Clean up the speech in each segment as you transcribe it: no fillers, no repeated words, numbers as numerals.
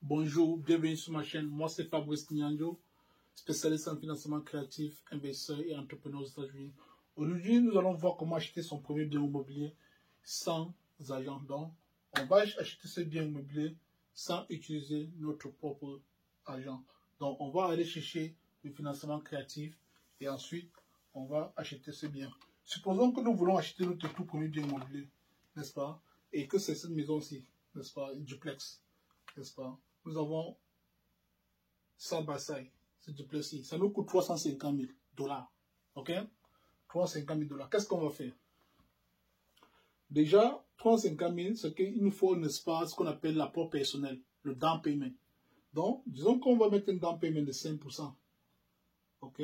Bonjour, bienvenue sur ma chaîne. Moi, c'est Fabrice Nyangio, spécialiste en financement créatif, investisseur et entrepreneur aux États-Unis. Aujourd'hui, nous allons voir comment acheter son premier bien immobilier sans agent. Donc, on va acheter ce bien immobilier sans utiliser notre propre agent. Donc, on va aller chercher le financement créatif et ensuite, on va acheter ce bien. Supposons que nous voulons acheter notre tout premier bien immobilier, n'est-ce pas? Et que c'est cette maison-ci, n'est-ce pas? Une duplex, n'est-ce pas? Nous avons ça Basai, ce duplex-ci. Ça nous coûte 350 000 $. OK? 350 000 $. Qu'est-ce qu'on va faire? Déjà, 350 000, c'est qu'il nous faut un espace qu'on appelle l'apport personnel, le down payment. Donc, disons qu'on va mettre un down payment de 5%. OK?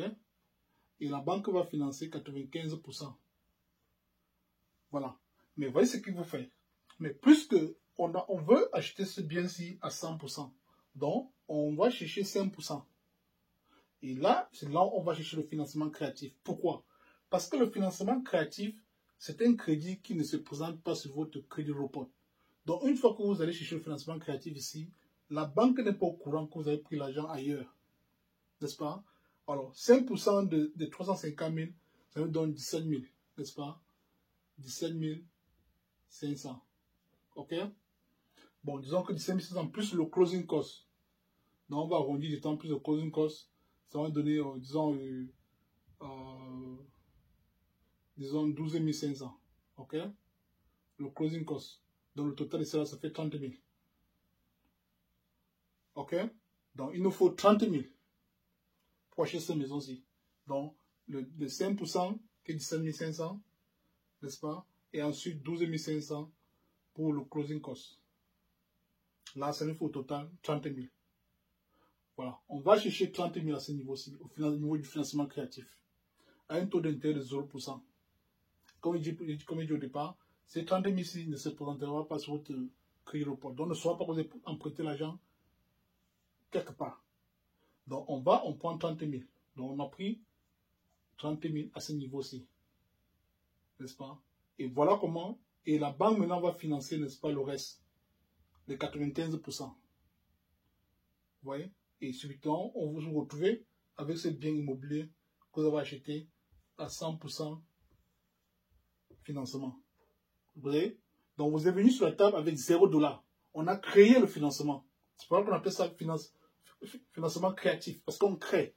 Et la banque va financer 95%. Voilà. Mais voyez ce qu'il vous fait. Mais puisque on veut acheter ce bien-ci à 100%, donc on va chercher 5%. Et là, c'est là où on va chercher le financement créatif. Pourquoi? Parce que le financement créatif, c'est un crédit qui ne se présente pas sur votre crédit report. Donc, une fois que vous allez chercher le financement créatif ici, la banque n'est pas au courant que vous avez pris l'argent ailleurs. N'est-ce pas? Alors, 5% de 350 000, ça vous donne 17 000. N'est-ce pas? 17 500. OK? Bon, disons que 17 500 plus le closing cost. Donc, on va arrondir du temps plus le closing cost. Ça va donner, disons 12 500. OK? Le closing cost. Donc, le total de ça fait 30 000. OK? Donc, il nous faut 30 000 pour acheter cette maison-ci. Donc, le 5% qui est 17 500, n'est-ce pas? Et ensuite, 12 500 pour le closing cost. Là, ça nous faut au total 30 000. Voilà. On va chercher 30 000 à ce niveau-ci, au niveau du financement créatif, à un taux d'intérêt de 0%. Comme je dis au départ, ces 30 000-ci ne se présenteront pas sur votre crédit report. Donc, ne soit pas que vous avez emprunté l'argent quelque part. Donc, on prend 30 000. Donc, on a pris 30 000 à ce niveau-ci. N'est-ce pas? Et voilà comment. Et la banque maintenant va financer, n'est-ce pas, le reste. Les 95%. Vous voyez? Et subitement, on va se retrouver avec ce bien immobilier que vous avez acheté à 100% financement. Vous voyez? Donc, vous êtes venu sur la table avec 0 $. On a créé le financement. C'est pour ça qu'on appelle ça financement créatif. Parce qu'on crée.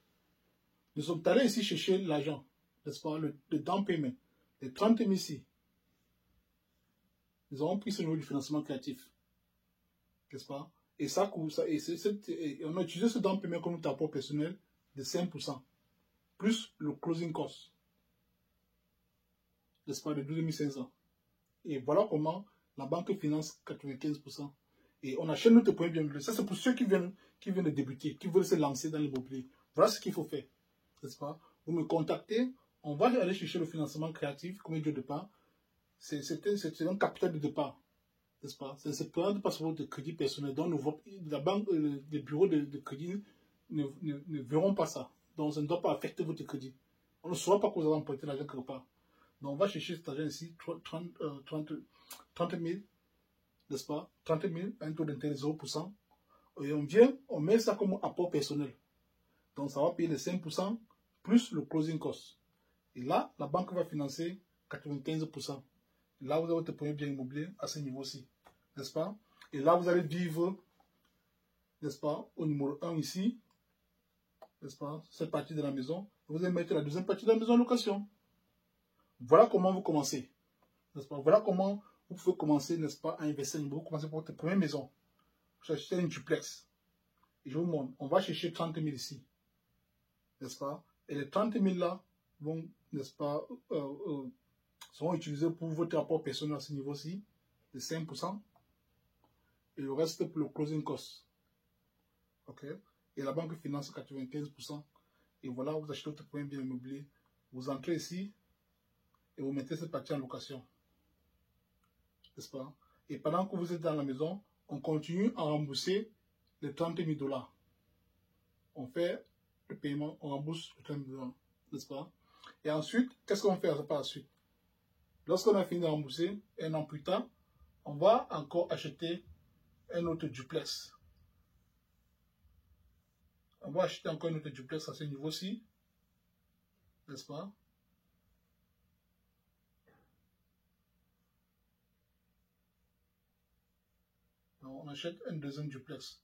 Nous sommes allés ici chercher l'argent. N'est-ce pas? Le down payment. Les 30 000 ici. Nous avons pris ce niveau du financement créatif. N'est-ce pas? Et ça, et on a utilisé ce down payment comme apport personnel de 5%. Plus le closing cost. N'est-ce pas? De 12 500. Et voilà comment la banque finance 95%. Et on achète notre premier bien immobilier. Ça, c'est pour ceux qui viennent de débuter, qui veulent se lancer dans l'immobilier. Voilà ce qu'il faut faire. N'est-ce pas? Vous me contactez, on va aller chercher le financement créatif, comme je dis au départ. C'est un capital de départ. N'est-ce pas? Ça ne se présente pas sur votre crédit personnel. Donc, la banque, les bureaux de crédit ne verront pas ça. Donc, ça ne doit pas affecter votre crédit. On ne saura pas que vous avez emprunté l'argent quelque part. Donc, on va chercher cet argent ici, 30 000, n'est-ce pas? 30 000, un taux d'intérêt 0%. Et on met ça comme apport personnel. Donc, ça va payer les 5% plus le closing cost. Et là, la banque va financer 95%. Là, vous avez votre premier bien immobilier à ce niveau-ci, n'est-ce pas? Et là, vous allez vivre, n'est-ce pas, au numéro 1 ici, n'est-ce pas, cette partie de la maison. Vous allez mettre la deuxième partie de la maison en location. Voilà comment vous commencez, n'est-ce pas? Voilà comment vous pouvez commencer, n'est-ce pas, à investir. Vous commencez par votre première maison. Vous achetez une duplex. Et je vous montre, on va chercher 30 000 ici, n'est-ce pas? Et les 30 000 là vont, n'est-ce pas, seront utilisés pour votre rapport personnel à ce niveau-ci, de 5%. Et le reste pour le closing cost. OK? Et la banque finance 95%. Et voilà, vous achetez votre premier bien immobilier. Vous entrez ici et vous mettez cette partie en location. N'est-ce pas? Et pendant que vous êtes dans la maison, on continue à rembourser les 30 000 $. On fait le paiement, on rembourse les 30 000 $. N'est-ce pas? Et ensuite, qu'est-ce qu'on fait par la suite? Lorsqu'on a fini de rembourser, un an plus tard, on va encore acheter un autre duplex. On va acheter encore une autre duplex à ce niveau-ci. N'est-ce pas? Donc, on achète un deuxième duplex.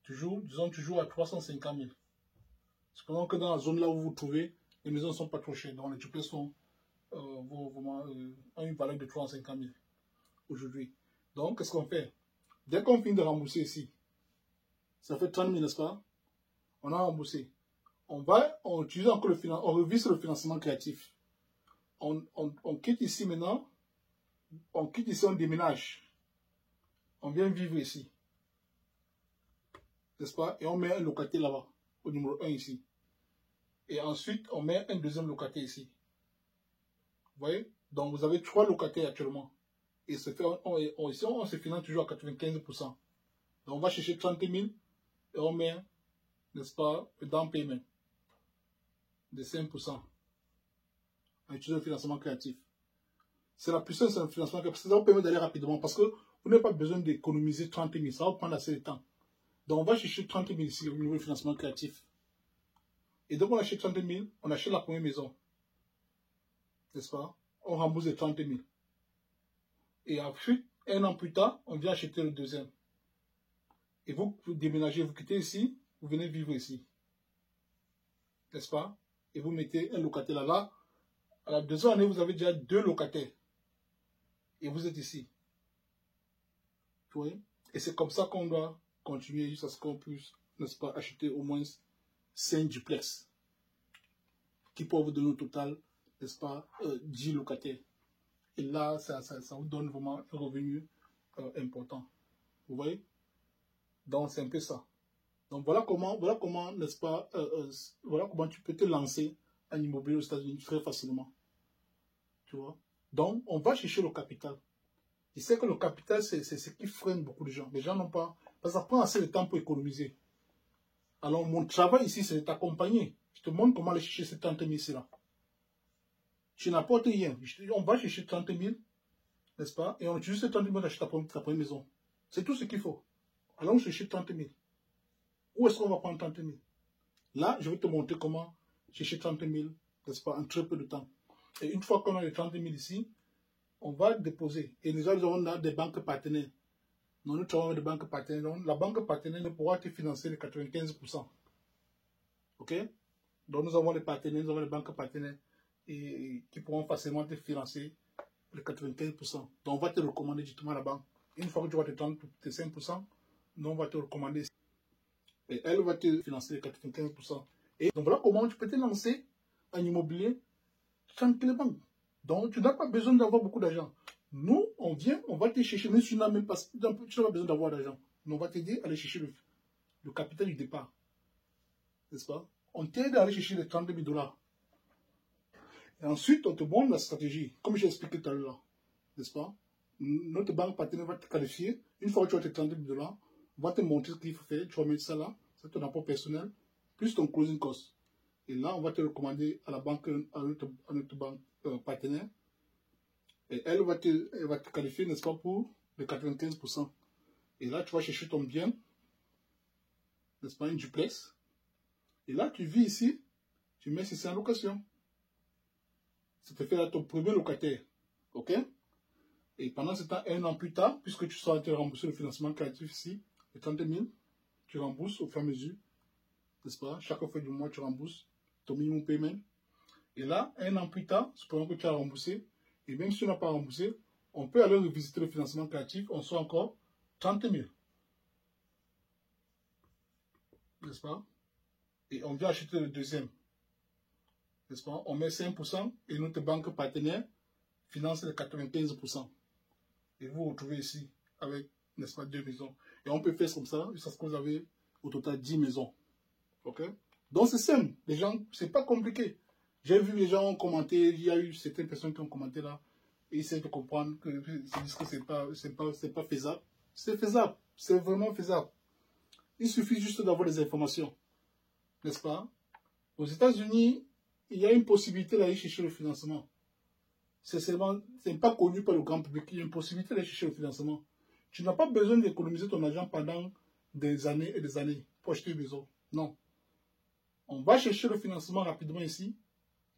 Toujours, disons toujours à 350 000. Cependant que dans la zone là où vous vous trouvez, les maisons ne sont pas trop chères. Donc les duplex sont, ont une valeur de 350 000 aujourd'hui. Donc, qu'est-ce qu'on fait? Dès qu'on finit de rembourser ici, ça fait 30 000, n'est-ce pas? On a remboursé. On utilise encore le financement, on revise le financement créatif. On quitte ici maintenant. On quitte ici, on déménage. On vient vivre ici. N'est-ce pas? Et on met un locataire là-bas, au numéro 1 ici. Et ensuite, on met un deuxième locataire ici. Vous voyez? Donc, vous avez 3 locataires actuellement. Et ici, on se finance toujours à 95%. Donc, on va chercher 30 000 et on met, n'est-ce pas, le down payment de 5%. On utilise le financement créatif. C'est la puissance du financement créatif. Ça va vous permettre d'aller rapidement parce que vous n'avez pas besoin d'économiser 30 000. Ça va vous prendre assez de temps. Donc, on va chercher 30 000 ici au niveau du financement créatif. Et donc, on achète 30 000, on achète la première maison. N'est-ce pas? On rembourse les 30 000. Et ensuite, un an plus tard, on vient acheter le deuxième. Et vous déménagez, vous quittez ici, vous venez vivre ici. N'est-ce pas? Et vous mettez un locataire là-bas. À la deuxième année, vous avez déjà 2 locataires. Et vous êtes ici. Vous voyez? Et c'est comme ça qu'on doit continuer jusqu'à ce qu'on puisse, n'est-ce pas, acheter au moins 5 duplex. Qui peuvent vous donner au total, n'est-ce pas, 10 locataires. Et là, ça vous donne vraiment un revenu important. Vous voyez? Donc, c'est un peu ça. Donc, voilà comment n'est-ce pas, voilà comment tu peux te lancer en immobilier aux États-Unis très facilement. Tu vois? Donc, on va chercher le capital. Je sais que le capital, c'est ce qui freine beaucoup de gens. Les gens n'ont pas... Parce que ça prend assez de temps pour économiser. Alors, mon travail ici, c'est de t'accompagner. Je te montre comment aller chercher ces 30 000 ici là. Tu n'apportes rien. On va chercher 30 000, n'est-ce pas? Et on utilise ces 30 000 pour acheter ta première maison. C'est tout ce qu'il faut. Allons chercher 30 000. Où est-ce qu'on va prendre 30 000? Là, je vais te montrer comment chercher 30 000, n'est-ce pas, en très peu de temps. Et une fois qu'on a les 30 000 ici, on va déposer. Et déjà, nous avons des banques partenaires. Nous travaillons avec des banques partenaires. Donc, la banque partenaire ne pourra te financer les 95%. OK? Donc, nous avons les partenaires, nous avons les banques partenaires et qui pourront facilement te financer les 95%. Donc, on va te recommander justement à la banque. Une fois que tu vas te prendre tes 5%, nous, on va te recommander. Et elle va te financer les 95%. Et donc, voilà comment tu peux te lancer en immobilier tranquillement. Donc, tu n'as pas besoin d'avoir beaucoup d'argent. Nous, on vient, on va te chercher, même si tu n'as même pas, tu n'as pas besoin d'avoir d'argent. Nous, on va t'aider à aller chercher le capital du départ. N'est-ce pas? On t'aide à aller chercher les 30 000 $. Et ensuite, on te montre la stratégie, comme j'ai expliqué tout à l'heure. N'est-ce pas? Notre banque partenaire va te qualifier. Une fois que tu as tes 30 000 $, on va te montrer ce qu'il faut faire. Tu vas mettre ça là, c'est ton apport personnel, plus ton closing cost. Et là, on va te recommander à la banque, à notre banque partenaire. Et elle va te qualifier, n'est-ce pas, pour les 95%. Et là, tu vas chercher ton bien, n'est-ce pas, une duplex. Et là, tu vis ici, tu mets ceci en location. Ça te fait là ton premier locataire. OK? Et pendant ce temps, un an plus tard, puisque tu seras te rembourser le financement créatif ici, les 30 000, tu rembourses au fur et à mesure, n'est-ce pas? Chaque fois du mois, tu rembourses ton minimum paiement. Et là, un an plus tard, supposons que tu as remboursé, et même si tu n'as pas remboursé, on peut aller revisiter le financement créatif, on soit encore 30 000. N'est-ce pas? Et on vient acheter le deuxième. N'est-ce pas? On met 5% et notre banque partenaire finance les 95%. Et vous vous retrouvez ici avec, n'est-ce pas, 2 maisons. Et on peut faire comme ça jusqu'à ce que vous avez au total 10 maisons. OK? Donc c'est simple. Les gens, c'est pas compliqué. J'ai vu les gens commenter, il y a eu certaines personnes qui ont commenté là, et ils essaient de comprendre que ils disent que c'est pas faisable. C'est faisable. C'est vraiment faisable. Il suffit juste d'avoir des informations. N'est-ce pas? Aux États-Unis, il y a une possibilité d'aller chercher le financement. C'est pas connu par le grand public. Il y a une possibilité d'aller chercher le financement. Tu n'as pas besoin d'économiser ton argent pendant des années et des années pour acheter une maison. Non. On va chercher le financement rapidement ici,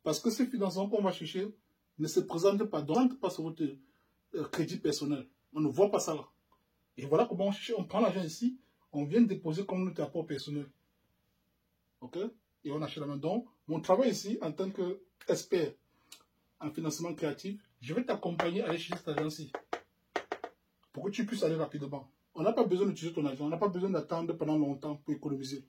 parce que ce financement qu'on va chercher ne se présente pas, ne rentre pas sur votre crédit personnel. On ne voit pas ça là. Et voilà comment on cherche, on prend l'argent ici, on vient déposer comme notre apport personnel. Ok? Et on achète la main. Donc, mon travail ici, en tant qu'expert en financement créatif, je vais t'accompagner à aller chercher cet argent-ci pour que tu puisses aller rapidement. On n'a pas besoin d'utiliser ton argent, on n'a pas besoin d'attendre pendant longtemps pour économiser.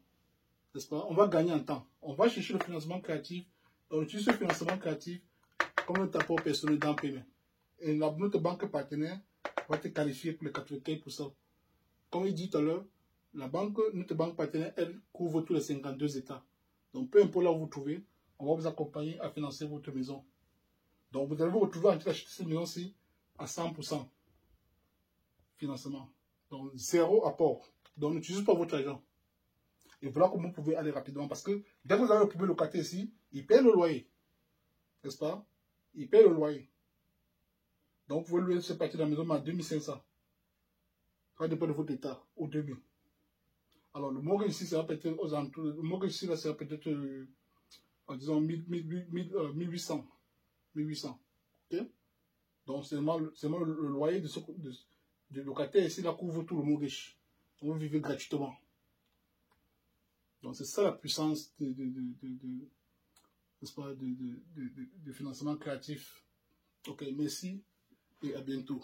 N'est-ce pas? On va gagner en temps. On va chercher le financement créatif, on utilise ce financement créatif comme notre apport personnel dans le paiement. Et notre banque partenaire va te qualifier pour les 95%. Comme il dit tout à l'heure, notre banque partenaire, elle couvre tous les 52 États. Donc, peu importe là où vous trouvez, on va vous accompagner à financer votre maison. Donc, vous allez vous retrouver en train d'acheter cette maison-ci à 100% financement. Donc, zéro apport. Donc, n'utilisez pas votre argent. Et voilà comment vous pouvez aller rapidement. Parce que dès que vous avez le premier locataire ici, il paye le loyer. N'est-ce pas? Il paye le loyer. Donc, vous pouvez louer cette partie de la maison à 2500. Ça dépend de votre état, ou 2000. Alors, le mortgage ici, ça va peut-être aux alentours. Le mortgage ici, là, ça va peut-être, disons, 1800. 1800. Ok? Donc, seulement le loyer de locataire ici, là, couvre tout le mortgage. Vous vivez gratuitement. Donc, c'est ça la puissance n'est-ce pas, de financement créatif. Ok, merci et à bientôt.